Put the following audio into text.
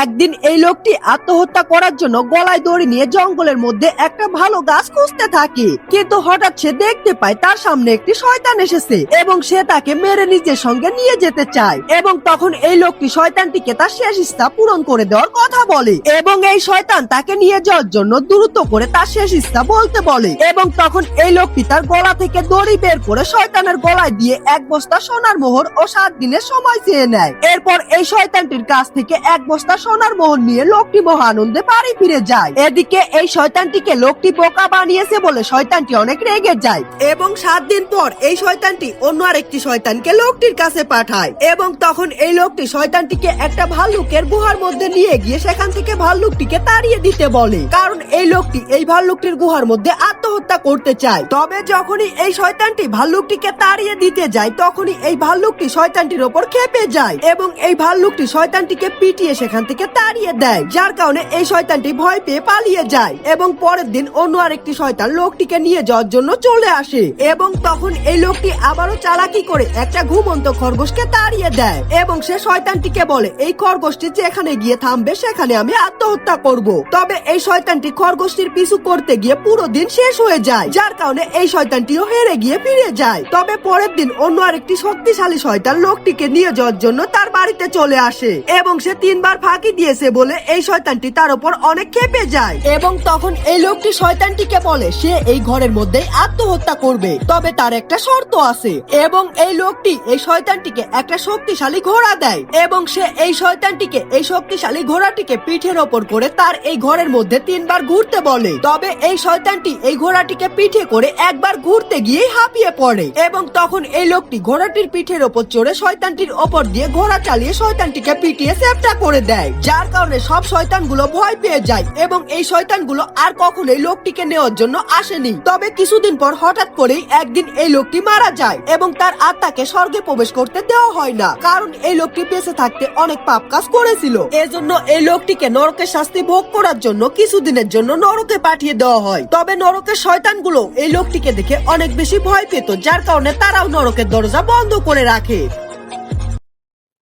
একদিন এই লোকটি আত্মহত্যা করার জন্য গলায় দড়ি নিয়ে জঙ্গলের মধ্যে একটা ভালো গাছ খুঁজতে থাকে, কিন্তু হঠাৎ সে দেখতে পায় তার সামনে একটি শয়তান এসেছে এবং সে তাকে মেরে নিজের সঙ্গে নিয়ে যেতে চায়। এবং তখন এই লোকটি শয়তানটিকে তার শেষ ইচ্ছা পূরণ করে দেওয়ার কথা বলে এবং এই শয়তান তাকে নিয়ে যাওয়ার জন্য দ্রুত করে তার শেষ ইচ্ছা বলতে বলে। এবং তখন এই লোকটি তার গলা থেকে দড়ি বের করে শয়তানের গলায় দিয়ে 1 বস্তা সোনার মোহর ও 7 দিনের সময় চেয়ে নেয়। এরপর এই শয়তানটির কাছ থেকে 1 বস্তা সোনার মোহর নিয়ে লোকটি মহা আনন্দে বাড়ি ফিরে যায়। এদিকে এই শয়তানটিকে লোকটি বোকা বানিয়েছে বলে শয়তানটি অনেক রেগে যায় এবং 7 দিন পর এই শয়তানটি অন্য আরেকটি শয়তানকে লোকটির কাছে পাঠায়। এবং তখন এই লোকটি শয়তানটিকে একটা ভাল্লুকের গুহার মধ্যে নিয়ে গিয়ে সেখান থেকে ভাল্লুকটিকে তাড়িয়ে দিতে বলে, কারণ এই লোকটি এই ভাল্লুকটির গুহার মধ্যে আত্মহত্যা করতে চায়। তবে যখনই এই শয়তানটি ভাল্লুকটিকে তাড়িয়ে দিতে যায় তখনই এই ভাল্লুকটি শয়তানটির ওপর খেপে যায় এবং এই ভাল্লুকটি শয়তানটিকে পিটিয়ে সেখান থেকে তাড়িয়ে দেয়, যার কারণে এই শয়তানটি ভয় পেয়ে পালিয়ে যায়। এবং পরের দিন অন্য আরেকটি শয়তান লোকটিকে নিয়ে যাওয়ার জন্য চলে আসে এবং তখন এই লোকটি আবারও চালাকি করে একটা ঘুমন্ত খরগোশকে তাড়িয়ে দেয় এবং সে শয়তানটিকে বলে এই খরগোশটি যেখানে গিয়ে থামবে সেখানে আমি আত্মহত্যা করব। তবে এই শয়তানটি খরগোশটির পিছু করতে গিয়ে পুরো দিন শেষ হয়ে যায়, যার কারণে এই শয়তানটিও হেরে গিয়ে ফিরে যায়। তবে পরের দিন অন্য আরেকটি শক্তিশালী শয়তান লোকটিকে নিয়ে যাওয়ার জন্য তার বাড়িতে চলে আসে এবং সে 3 বার ফাঁকি দিয়েছে বলে এই শয়তানটি তার উপর অনেক খেপে যায়। এবং তখন এই লোকটি শয়তানটিকে বলে সে এই ঘরের মধ্যেই আত্মহত্যা করবে, তবে তার একটা শর্ত আছে। এবং এই লোকটি এই শয়তানটিকে একটা শক্তিশালী ঘোড়া দেয় এবং সে এই শয়তানটিকে এই শক্তিশালী ঘোড়াটিকে পিঠের ওপর করে তার এই ঘরের মধ্যে 3 বার ঘুরতে বলে। তবে এই শয়তানটি এই ঘোড়াটিকে পিঠে করে একবার ঘুরতে গিয়ে হাঁপিয়ে পড়ে এবং তখন এই লোকটি ঘোড়াটির পিঠের ওপর চড়ে শয়তানটির ওপর দিয়ে ঘোড়া চালিয়ে শয়তানটিকে পিটিয়ে চ্যাপ্টা করে দেয়, যার কারণে সব শয়তানগুলো ভয় পেয়ে যায় এবং এই শয়তানগুলো আর কখনোই লোকটিকে নেওয়ার জন্য আসেনি। তবে কিছুদিন পর হঠাৎ করেই একদিন এই লোকটি মারা যায় এবং তার আত্মাকে স্বর্গে প্রবেশ করতে দেওয়া হয় না, কারণ এই লোকটি বেঁচে থাকতে অনেক পাপ কাজ করেছিল। এজন্য এই লোকটিকে নরকের শাস্তি ভোগ করার জন্য কিছুদিনের জন্য নরকে পাঠিয়ে দেওয়া হয়। তবে নরকের শয়তানগুলো এই লোকটিকে দেখে অনেক বেশি ভয় পেত, যার কারণে তারাও নরকের দরজা বন্ধ করে রাখে।